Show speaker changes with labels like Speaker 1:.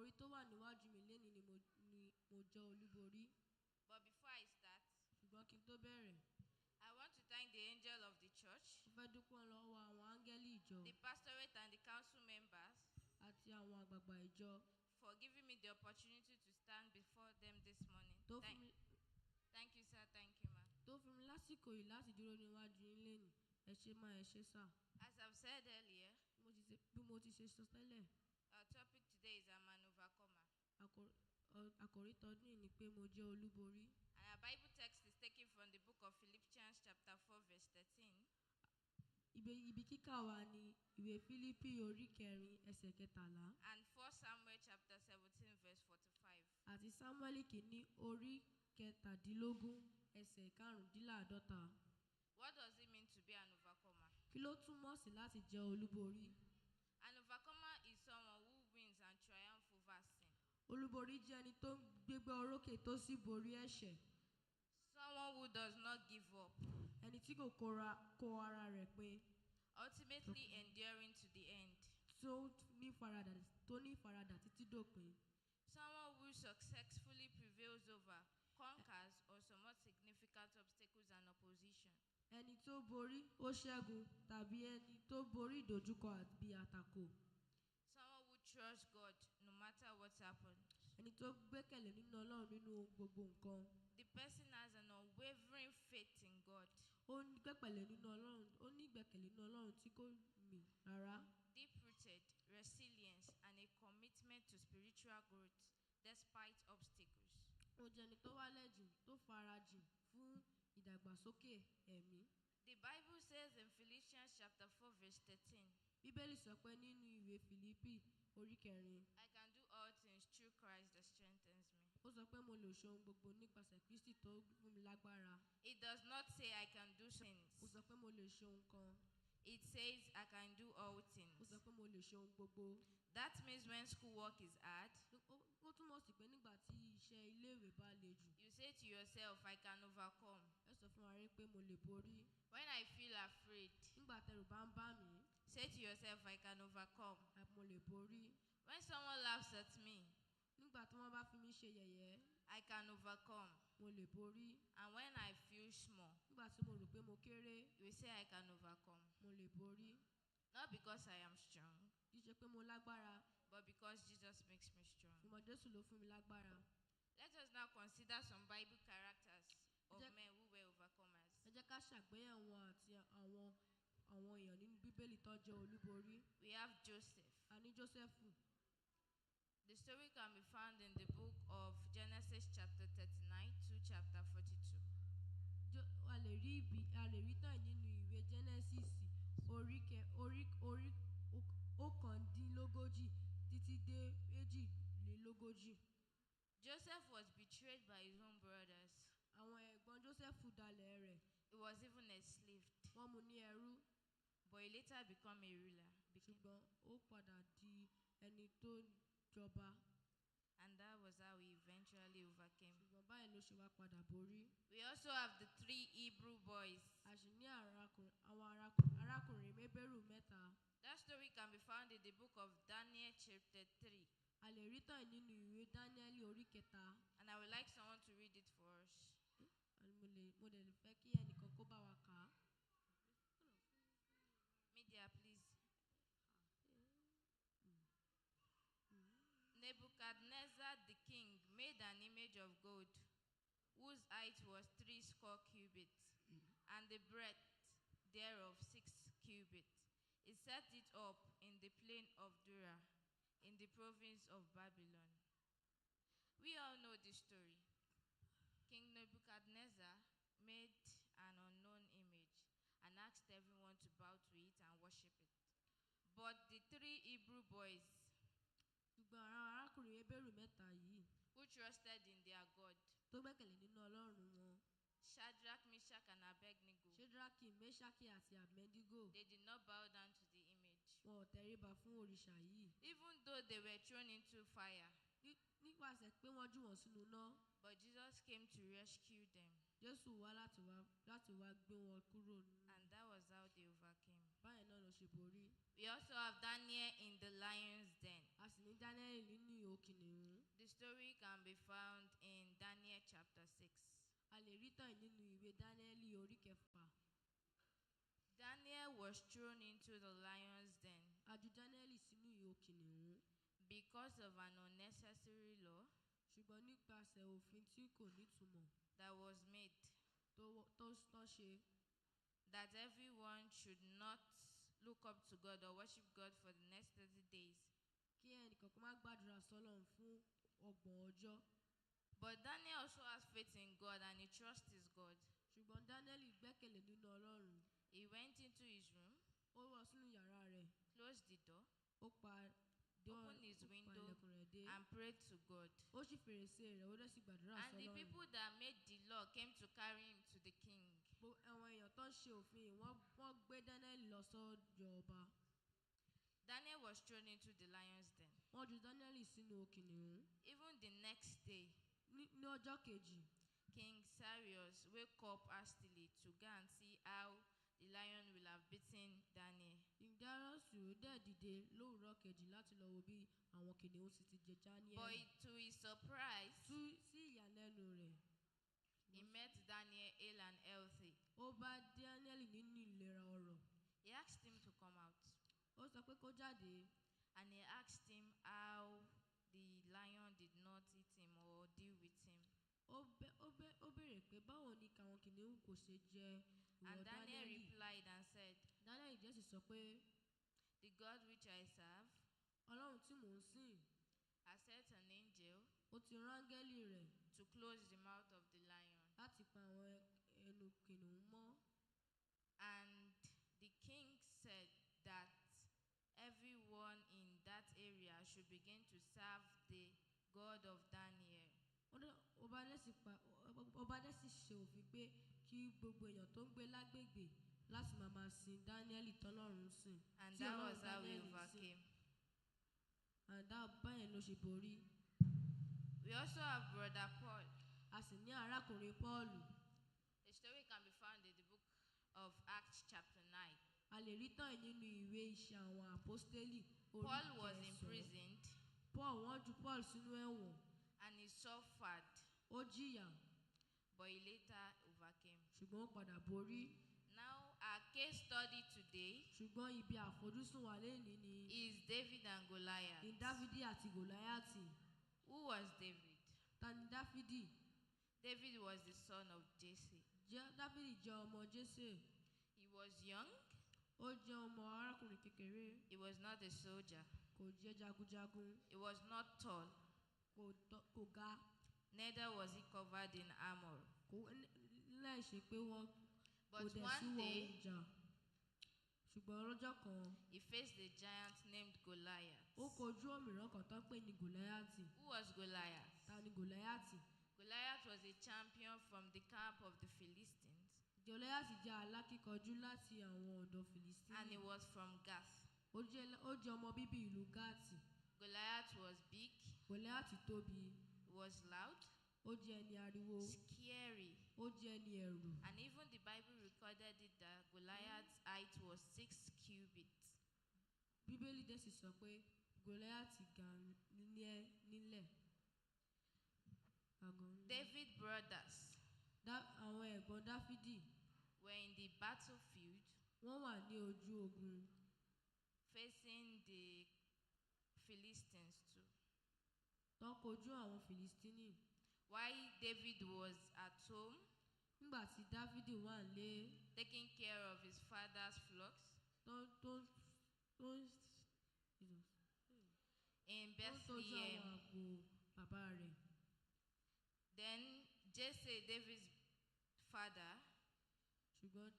Speaker 1: àkòrí tó wà níwájú mi lénìí ni mo jẹ́ olúborí.
Speaker 2: But before I start,
Speaker 1: ṣùgbọ́n kí n tó bẹ̀rẹ̀,
Speaker 2: I want to thank the angel of the church,
Speaker 1: mo fẹ́ dúpẹ́ lọ́wọ́ àwọn áńgẹ́lì ìjọ
Speaker 2: the pastorate and the council members
Speaker 1: àti àwọn àgbààgbà ìjọ
Speaker 2: for giving me the opportunity to stand before them this morning. Thank you, sir. Thank you, ma'am.
Speaker 1: tó fún mi lásìkò yìí láti dúró níwájú yín lénìí. Ẹ ṣé máa, ẹ ṣé sà.
Speaker 2: As I've said earlier,
Speaker 1: bí mo ti ṣe sọ tẹ́lẹ̀,
Speaker 2: our topic today is I'm an overcomer.
Speaker 1: Àkòrí tọdún yìí ni pé mo jẹ́ olúborí.
Speaker 2: And our Bible text is taken from the book of Philippians chapter 4 verse 13.
Speaker 1: Ibi kíkà wa ni ìwé Fílípì orí 4 ẹsẹ̀ 13.
Speaker 2: And 1 Samuel chapter 17 verse 45.
Speaker 1: Àti Sámúẹ́lì kìíní orí 17 ẹsẹ̀ 45.
Speaker 2: What does it mean to be an overcomer?
Speaker 1: Kí ló túmọ̀ sí láti jẹ́ olúborí?
Speaker 2: An overcomer is someone who wins and triumphs over sin.
Speaker 1: Olúborí jẹ́ ẹni tó gbégbá orókè tó sì borí ẹ̀ṣẹ̀.
Speaker 2: Someone who does not give up.
Speaker 1: Ẹni tí kò kó ara rẹ̀ pin.
Speaker 2: Ultimately enduring to the end.
Speaker 1: Tó ní ìfaradà títí dópin.
Speaker 2: Someone who successfully prevails over, conquers, or somewhat significant obstacles and opposition.
Speaker 1: Ẹni tó borí ó ṣẹ́gun tàbí ẹni tó borí ìdojúkọ àbí àtakò.
Speaker 2: Someone who trusts God no matter what happens.
Speaker 1: Ẹni tó gbẹ́kẹ̀lé nínú Ọlọ́run nínú gbogbo nǹkan.
Speaker 2: The person has an unwavering faith in God.
Speaker 1: Ó ní ìgbẹ́kẹ̀lé nínú Ọlọ́run tí kò mì rárá.
Speaker 2: Deep-rooted resilience and a commitment to spiritual growth despite obstacles.
Speaker 1: Ó jẹ́ ẹni tó wálẹ̀ jìn tó farajìn fún ìdàgbàsókè ẹ̀mí.
Speaker 2: The Bible says in Philippians chapter 4 verse 13.
Speaker 1: Bíbélì sọ pé nínú ìwé Fílípì orí 4.
Speaker 2: I can do all things through Christ that strengthens me.
Speaker 1: Ó sọ pé mo lè ṣe ohun gbogbo nípasẹ̀ Kristi tó fún mi lágbára.
Speaker 2: It does not say I can do things.
Speaker 1: Ó sọ pé mo lè ṣe ohun kan.
Speaker 2: It says I can do all things.
Speaker 1: Ó sọ pé mo lè ṣe ohun gbogbo.
Speaker 2: That means when school work is hard,
Speaker 1: ó túmọ̀ sí pé nígbà tí iṣẹ́ iléèwé bá le jù.
Speaker 2: You say to yourself, I can overcome.
Speaker 1: Ẹ sọ fún wa rí pé mo lè borí.
Speaker 2: When I feel afraid,
Speaker 1: nígbà tẹ́rù bá ń bà mí.
Speaker 2: Say to yourself, I can overcome.
Speaker 1: Mo lè borí.
Speaker 2: When someone laughs at me,
Speaker 1: nígbà tí wọ́n bá fi mí ṣe yẹ̀yẹ́.
Speaker 2: I can overcome.
Speaker 1: Mo lè borí.
Speaker 2: And when I feel small,
Speaker 1: nígbà tí mo rò pé mo kéré.
Speaker 2: You say I can overcome.
Speaker 1: Mo lè borí.
Speaker 2: Not because I am strong.
Speaker 1: Kì í ṣe pé mo lágbára.
Speaker 2: But because Jesus makes me strong.
Speaker 1: Ṣùgbọ́n Jésù ló fún mi lágbára.
Speaker 2: Let us now consider some Bible characters of men who were overcomers.
Speaker 1: Ẹ jẹ́ ká ṣàgbéyẹ̀wò wọn àti àwọn èèyàn nínú Bíbélì tó jẹ́ olúborí.
Speaker 2: We have Joseph.
Speaker 1: A ní Jósẹ́fù.
Speaker 2: The story can be found in the book of Genesis chapter 39 to chapter 42.
Speaker 1: A lè rí tán nínú ìwé Genesis orí 19 títí dé 22.
Speaker 2: Joseph was betrayed by his own brothers.
Speaker 1: Àwọn ẹ̀gbọ́n Jósẹ́fù dalẹ̀ rẹ̀.
Speaker 2: He was even enslaved.
Speaker 1: Wọ́n mú ní ẹrú.
Speaker 2: But he later became a ruler.
Speaker 1: Ṣùgbọ́n ó padà di ẹni tó jọba.
Speaker 2: And that was how he eventually overcame.
Speaker 1: Ṣùgbọ́n báyìí ló ṣe wá padà borí.
Speaker 2: We also have the 3 Hebrew boys.
Speaker 1: A sì ní àwọn arákùnrin Hébérù 3.
Speaker 2: That story can be found in the book of Daniel chapter 3.
Speaker 1: A lè rí tán nínú ìwé Dáníẹ́lì orí 3.
Speaker 2: And I would like someone to read it for us.
Speaker 1: Mo dẹ̀ fẹ́ kí ẹnìkan kó bá wa kà á.
Speaker 2: Media, please. Nebuchadnezzar the king made an image of gold, whose height was 60 cubits, and the breadth thereof 6 cubits. He set it up in the plain of Dura, in the province of Babylon. We all know this story. King Nebuchadnezzar made an unknown image and asked everyone to bow to it and worship it. But the 3 Hebrew boys, who trusted in their God, Shadrach, Meshach, and Abednego, they did not bow down to the image. Even though they were thrown into fire, but Jesus came to rescue them. And that was how they overcame. We also have Daniel in the lion's den. The story can be found in Daniel chapter 6.
Speaker 1: A lè rí tàn nínú ìwé Dáníẹ́lì orí kẹfà.
Speaker 2: Daniel was thrown into the lion's den
Speaker 1: A jù Dáníẹ́lì sínú ihò kìnìún.
Speaker 2: because of an unnecessary law
Speaker 1: Ṣùgbọ́n nípasẹ̀ òfin tí kò nítumọ̀
Speaker 2: that was made
Speaker 1: tó ṣe
Speaker 2: that everyone should not look up to God or worship God for the next 30 days.
Speaker 1: kí ẹnìkankan má gbàdúrà sọ́lọ́run fún ọgbọ̀n ọjọ́.
Speaker 2: But Daniel also has faith in God and he trusts his God.
Speaker 1: Ṣùgbọ́n Dáníẹ́lì gbẹ́kẹ̀lé nínú Ọlọ́run.
Speaker 2: He went into his room,
Speaker 1: Ó wọ sínú yàrá rẹ̀.
Speaker 2: closed the door,
Speaker 1: Ó pa
Speaker 2: opened his window
Speaker 1: ilẹ̀kùn rẹ̀ dé.
Speaker 2: and prayed to God.
Speaker 1: Ó ṣí fèrèsé rẹ̀, ó dẹ̀ sì gbàdúrà
Speaker 2: And the
Speaker 1: sọ́lọ́run.
Speaker 2: people that made the law came to carry him to the king.
Speaker 1: Àwọn èèyàn tó ń ṣe òfin yìí, wọ́n gbé Dáníẹ́lì lọ sọ́dọ̀ ọba.
Speaker 2: Daniel was thrown into the lion's den.
Speaker 1: Wọ́n jù Dáníẹ́lì sínú kìnìún.
Speaker 2: Even the next day,
Speaker 1: Ní ọjọ́ kejì,
Speaker 2: King Cyrus woke up hastily to go and see how the lion will have beaten Daniel.
Speaker 1: Ìdárọ̀sù dẹ̀ dìde lówùúrọ̀ kejì láti lọ wo bí àwọn kìnìún sì ti jẹ
Speaker 2: But
Speaker 1: Dáníẹ́lì.
Speaker 2: to his surprise,
Speaker 1: Sí ìyàlẹ́nu rẹ̀,
Speaker 2: he met Daniel hale and healthy.
Speaker 1: ó bá Dáníẹ́lì nínú ìlera ọrọ̀.
Speaker 2: He asked him to come out.
Speaker 1: Ó sọ pé kó jáde.
Speaker 2: And he asked him how the lion did not eat him or deal with him.
Speaker 1: Ó béèrè pé báwo ni káwọn kìnìún kò ṣe jẹ
Speaker 2: And
Speaker 1: ìwọ
Speaker 2: Daniel
Speaker 1: Dáníẹ́lì.
Speaker 2: replied and said,
Speaker 1: Dáníẹ́lì jẹ́ sì sọ pé
Speaker 2: The God which I serve
Speaker 1: Ọlọ́run tí mò ń sìn,
Speaker 2: has sent an angel
Speaker 1: ó ti rán áńgẹ́lì rẹ̀
Speaker 2: to close the mouth of the lion.
Speaker 1: láti pa àwọn ẹnu kìnìún mọ́.
Speaker 2: And the king said that everyone in that area should begin to serve the God of Daniel.
Speaker 1: Ọba dẹ̀ sì ṣe òfin pé kí gbogbo èèyàn tó ń gbé lágbègbè láti máa sin Dáníẹ́lì tọ́lọ́run sìn.
Speaker 2: And
Speaker 1: tí
Speaker 2: that
Speaker 1: Ọlọ́run
Speaker 2: was how he
Speaker 1: Dáníẹ́lì sìn.
Speaker 2: overcame.
Speaker 1: Àdá báyẹn ló ṣe borí.
Speaker 2: We also have Brother Paul.
Speaker 1: A sì ní arákùnrin Pọ́ọ̀lù.
Speaker 2: The story can be found in the book of Acts chapter 9.
Speaker 1: A lè rí tán nínú ìwé iṣẹ́ àwọn àpọ́stélì orí
Speaker 2: Paul was
Speaker 1: kẹsàn-án.
Speaker 2: imprisoned
Speaker 1: Wọ́n jù Paul sínú ẹ̀wọ̀n.
Speaker 2: and he suffered,
Speaker 1: Ó jìyà,
Speaker 2: but he later overcame.
Speaker 1: ṣùgbọ́n ó padà borí.
Speaker 2: Now, our case study today
Speaker 1: Ṣùgbọ́n ibi àfojúsùn wa lénìí ni
Speaker 2: is David and Goliath.
Speaker 1: ní Dáfídì àti Gòláyátì.
Speaker 2: Who was David?
Speaker 1: Ta ni Dáfídì?
Speaker 2: David was the son of Jesse.
Speaker 1: Dáfídì jẹ́ ọmọ Jésè.
Speaker 2: He was young,
Speaker 1: Ó jẹ́ ọmọ arákùnrin kékeré.
Speaker 2: he was not a soldier,
Speaker 1: Kò jẹ́ jagunjagun.
Speaker 2: he was not tall,
Speaker 1: Kò ga.
Speaker 2: neither was he covered in armor.
Speaker 1: Láì ṣe pé wọ́n
Speaker 2: But
Speaker 1: kò dẹ̀ sí
Speaker 2: one
Speaker 1: wọ
Speaker 2: day,
Speaker 1: ìjà. Ṣùgbọ́n lọ́jọ́ kan,
Speaker 2: he faced a giant named Goliath.
Speaker 1: ó kojú òmìrán kan tó ń pè ní Gòláyátì.
Speaker 2: Who was Goliath?
Speaker 1: Ta ni Gòláyátì?
Speaker 2: Goliath was a champion from the camp of the Philistines,
Speaker 1: Gòláyátì jẹ́ alákíkanjú láti àwọn ọ̀dọ́
Speaker 2: and he
Speaker 1: Fìlísítínì.
Speaker 2: was from Gath.
Speaker 1: Ó jẹ́ ọmọ bíbí ìlú Gáàtì.
Speaker 2: Goliath was big,
Speaker 1: Gòláyátì tóbi.
Speaker 2: he was loud,
Speaker 1: Ó jẹ́ ẹni ariwo.
Speaker 2: scary,
Speaker 1: Ó jẹ́ ẹni ẹ̀rù.
Speaker 2: and even the Bible recorded it that Goliath's height was 6 cubits.
Speaker 1: Bíbélì dẹ̀ sì sọ pé Gòláyátì ga nílẹ̀.
Speaker 2: David's brothers
Speaker 1: Àwọn ẹ̀gbọ́n Dáfídì
Speaker 2: were in the battlefield
Speaker 1: wọ́n wà ní ojú ogun
Speaker 2: facing the Philistines too.
Speaker 1: tó kojú àwọn Fìlísítínì.
Speaker 2: While David was at home
Speaker 1: Nígbà tí Dáfídì wà nílé
Speaker 2: taking care of his father's flocks in
Speaker 1: tó ń tọ́jú àwọn
Speaker 2: Bethlehem,
Speaker 1: àgbò bàbá rẹ̀.
Speaker 2: then Jesse, David's father,
Speaker 1: Ṣùgbọ́n